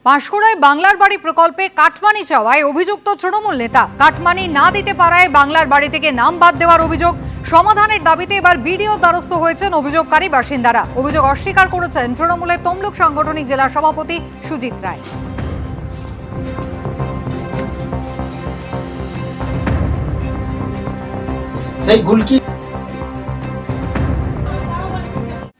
পাঁশকুড়ায় বাংলার বাড়ি প্রকল্পে কাটমানি চাওয়ায় অভিযুক্ত তৃণমূল নেতা। কাটমানি না দিতে পারায় বাংলার বাড়ি থেকে নাম বাদ দেওয়ার অভিযোগ। সমাধানের দাবিতে এবার বিডিওর দ্বারস্থ হয়েছেন অভিযোগকারী বাসিন্দারা। অভিযোগ অস্বীকার করেছেন তৃণমূলের তমলুক সাংগঠনিক জেলা সভাপতি সুজিত রায়।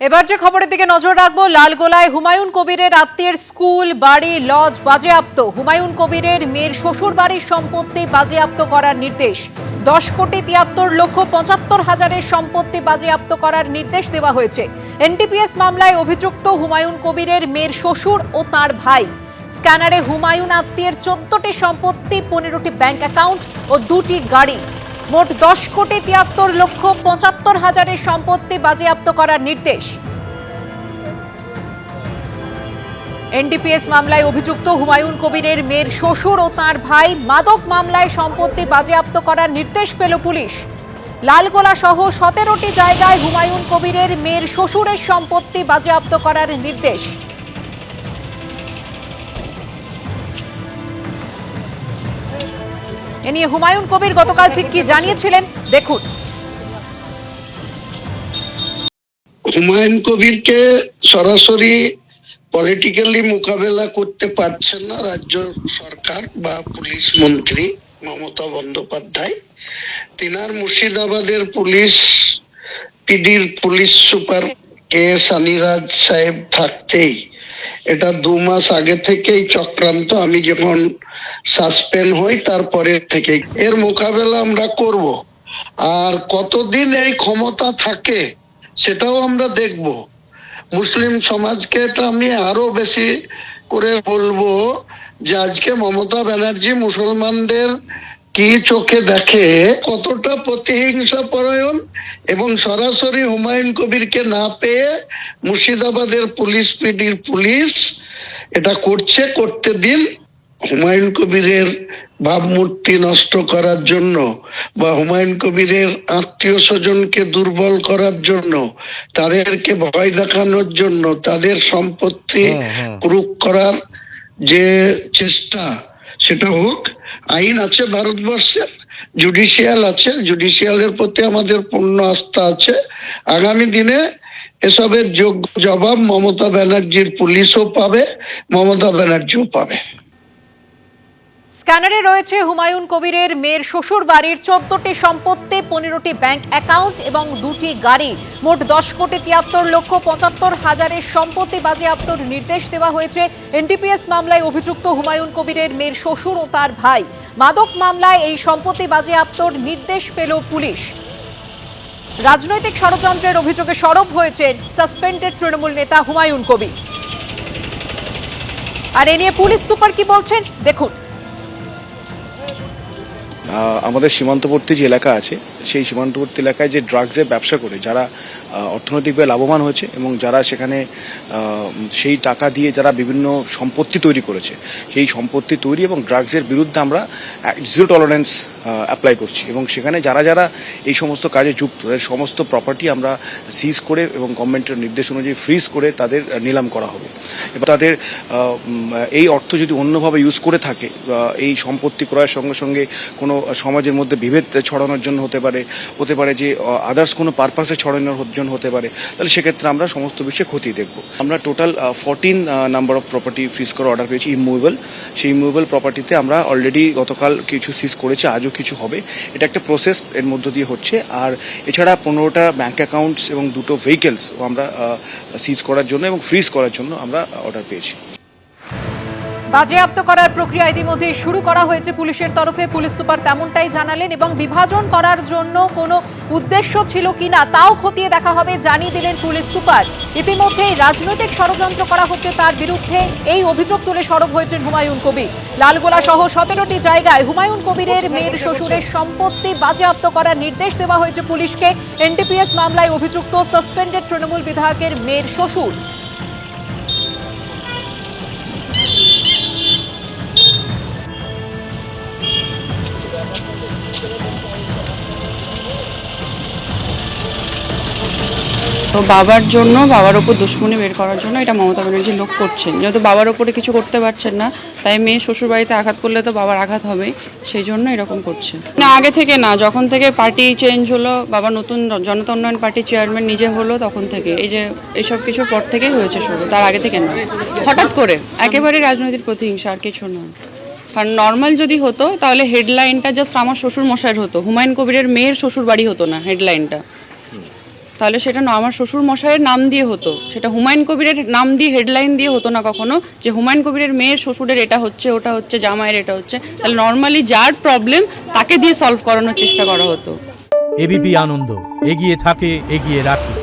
এবার যে খবরের দিকে নজর রাখবো, লালগোলায় হুমায়ুন কবিরের আত্মীয়ের স্কুল, বাড়ি, লজ বাজেয়াপ্ত। হুমায়ুন কবিরের মেয়ের শ্বশুর বাড়ির সম্পত্তি বাজেয়াপ্ত করার নির্দেশ। 10,73,75,000 সম্পত্তি বাজেয়াপ্ত করার নির্দেশ দেওয়া হয়েছে। এনডিপিএস মামলায় অভিযুক্ত হুমায়ুন কবিরের মেয়ের শ্বশুর ও তার ভাই। স্ক্যানারে হুমায়ুন আত্মীয়ের 14টি সম্পত্তি, 15টি ব্যাংক অ্যাকাউন্ট ও 2টি গাড়ি, মোট 10,73,75,000 সম্পত্তি বাজেয়াপ্ত করার নির্দেশ। এনডিপিএস মামলায় অভিযুক্ত হুমায়ুন কবিরের মেয়ের শ্বশুর ও তার ভাই। মাদক মামলায় সম্পত্তি বাজেয়াপ্ত করার নির্দেশ পেল পুলিশ। লালগোলা সহ 17টি জায়গায় হুমায়ুন কবিরের মেয়ের শ্বশুরের সম্পত্তি বাজেয়াপ্ত করার নির্দেশ। এ নিয়ে হুমায়ুন কবির গতকাল ঠিক কি জানিয়েছিলেন দেখুন। হুমায়ুন কবিরকে সরাসরি পলিটিক্যালি মোকাবেলা করতে পারছেন না রাজ্য সরকার বা পুলিশ মন্ত্রী মমতা বন্দ্যোপাধ্যায়। তিনার মুর্শিদাবাদের পুলিশ পিডির পুলিশ সুপার কে সানিরাজ সাহেব থাকতেই এটা 2 মাস আগে থেকেই চক্রান্ত। আমি যখন সাসপেন্ড হই তারপরে থেকে এর মোকাবেলা আমরা করব। আর কতদিন এই ক্ষমতা থাকে সেটাও আমরা দেখব। মুসলিম সমাজকে এটা আমি আরো বেশি করে বলবো যে আজকে মমতা ব্যানার্জি মুসলমানদের কি চোখে দেখে, কতটা প্রতিহিংসা পরায়ণ, এবং সরাসরি হুমায়ুন কবিরকে না পেয়ে মুর্শিদাবাদের পুলিশ পিডির পুলিশ এটা করতে দিন। হুমায়ুন কবিরের ভাবমূর্তি নষ্ট করার জন্য বা হুমায়ুন কবিরের আত্মীয় স্বজনকে দুর্বল করার জন্য, তাদেরকে ভয় দেখানোর জন্য, তাদের সম্পত্তি ক্রুক করার যে চেষ্টা সেটা হোক। আইন আছে ভারতবর্ষের, জুডিশিয়াল আছে, জুডিশিয়ালের প্রতি আমাদের পূর্ণ আস্থা আছে। আগামী দিনে এসবের যোগ্য জবাব মমতা ব্যানার্জির পুলিশও পাবে, মমতা ব্যানার্জিও পাবে। স্ক্যানারে রয়েছে হুমায়ুন কবিরের মেয়ের শ্বশুর বাড়ির 14টি সম্পত্তি, 15টি ব্যাংক অ্যাকাউন্ট এবং 2টি গাড়ি, মোট 10,73,75,000 সম্পত্তি বাজেয়াপ্তর নির্দেশ দেওয়া হয়েছে। এনডিপিএস মামলায় অভিযুক্ত হুমায়ুন কবিরের মেয়ের শ্বশুর ও তার ভাই। মাদক মামলায় এই সম্পত্তি বাজেয়াপ্তর নির্দেশ পেল পুলিশ। রাজনৈতিক ষড়যন্ত্রের অভিযোগে সরব হয়েছেন সাসপেন্ডেড তৃণমূল নেতা হুমায়ুন কবির। আর এ নিয়ে পুলিশ সুপার কি বলছেন দেখুন। আমাদের সীমান্তবর্তী যে এলাকা আছে সেই সীমান্তবর্তী এলাকায় যে ড্রাগসের ব্যবসা করে যারা অর্থনৈতিকভাবে লাভবান হয়েছে এবং যারা সেখানে সেই টাকা দিয়ে যারা বিভিন্ন সম্পত্তি তৈরি করেছে, সেই সম্পত্তি তৈরি এবং ড্রাগসের বিরুদ্ধে আমরা 0 টলারেন্স অ্যাপ্লাই করছি। এবং সেখানে যারা যারা এই সমস্ত কাজে যুক্ত তাদের সমস্ত প্রপার্টি আমরা সিজ করে এবং গভর্নমেন্টের নির্দেশ অনুযায়ী ফ্রিজ করে তাদের নিলাম করা হবে। এবার তাদের এই অর্থ যদি অন্যভাবে ইউজ করে থাকে, এই সম্পত্তি ক্রয়ের সঙ্গে সঙ্গে কোনো সমাজের মধ্যে বিভেদ ছড়ানোর জন্য হতে পারে যে আদার্স কোনো পারপাসে ছড়ানোর জন্য হতে পারে, তাহলে সেক্ষেত্রে আমরা সমস্ত বিষয়ে খতিয়ে দেখব। আমরা total 14 number of property fridge করার অর্ডার পেয়েছি ইমুভেবল। সেই ইমুভেবল প্রপার্টিতে আমরা অলরেডি গতকাল কিছু সিজ করেছি, আজও কিছু হবে। এটা একটা প্রসেস এর মধ্য দিয়ে হচ্ছে। আর এছাড়া 15টা ব্যাংক অ্যাকাউন্টস এবং 2টো ভেহিকেলস আমরা সিজ করার জন্য এবং ফ্রিজ করার জন্য আমরা অর্ডার পেয়েছি। বাজেয়াপ্ত করার প্রক্রিয়া ইতিমধ্যে শুরু করা হয়েছে পুলিশের তরফে। পুলিশ সুপার তেমনটাই জানালেন এবং বিভাজন করার জন্য কোনো উদ্দেশ্য ছিল কিনা তাও খতিয়ে দেখা হবে জানিয়ে দিলেন পুলিশ সুপার। ইতিমধ্যেই রাজনৈতিক ষড়যন্ত্র করা হচ্ছে তার বিরুদ্ধে এই অভিযোগ তুলে সরব হয়েছেন হুমায়ুন কবির। লালগোলা সহ 17টি জায়গায় হুমায়ুন কবিরের মেয়ের শ্বশুরের সম্পত্তি বাজেয়াপ্ত করার নির্দেশ দেওয়া হয়েছে পুলিশকে। এনডিপিএস মামলায় অভিযুক্ত সাসপেন্ডেড তৃণমূল বিধায়কের মেয়ের শ্বশুর। তো বাবার জন্য, বাবার ওপর দুশ্মনী বের করার জন্য এটা মমতা ব্যানার্জির লোক করছেন। যেহেতু বাবার ওপরে কিছু করতে পারছেন না, তাই মেয়ে শ্বশুর বাড়িতে আঘাত করলে তো বাবার আঘাত হবেই, সেই জন্য এরকম করছে। না, আগে থেকে না, যখন থেকে পার্টি চেঞ্জ হলো, বাবা নতুন জনতা উন্নয়ন পার্টির চেয়ারম্যান নিজে হলো, তখন থেকে এই যে এইসব কিছুর পর থেকেই হয়েছে শুরু, তার আগে থেকে না। হঠাৎ করে একেবারে রাজনৈতিক প্রতিহিংসা, আর কিছু নয়। কারণ নর্মাল যদি হতো তাহলে হেডলাইনটা জাস্ট আমার শ্বশুর মশাইয়ের হতো, হুমায়ুন কবিরের মেয়ের শ্বশুর বাড়ি হতো না হেডলাইনটা। তাহলে সেটা আমার শ্বশুর মশাইয়ের নাম দিয়ে হতো, সেটা হুমায়ুন কবিরের নাম দিয়ে হেডলাইন দিয়ে হতো না কখনো, যে হুমায়ুন কবিরের মেয়ের শ্বশুরের এটা হচ্ছে, ওটা হচ্ছে, জামাইয়ের এটা হচ্ছে। তাহলে নর্মালি যার প্রবলেম তাকে দিয়ে সলভ করানোর চেষ্টা করা হতো। এবিপি আনন্দ, এগিয়ে থাকে, এগিয়ে রাখে।